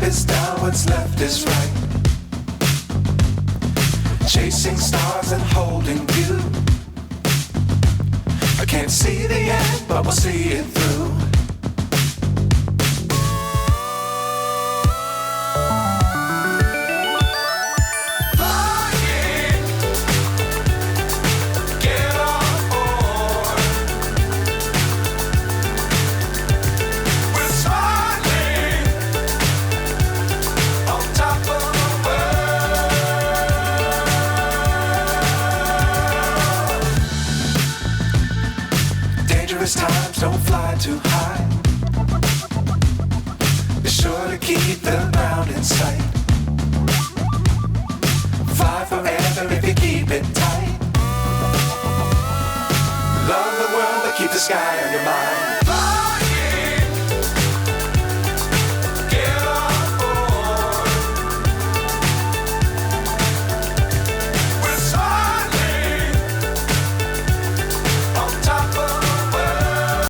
is down, what's left is right. Chasing stars and holding you. I can't see the end, but we'll see it through. Times don't fly too high. Be sure to keep the ground in sight. Fly forever if you keep it tight. Love the world, but keep the sky on your mind.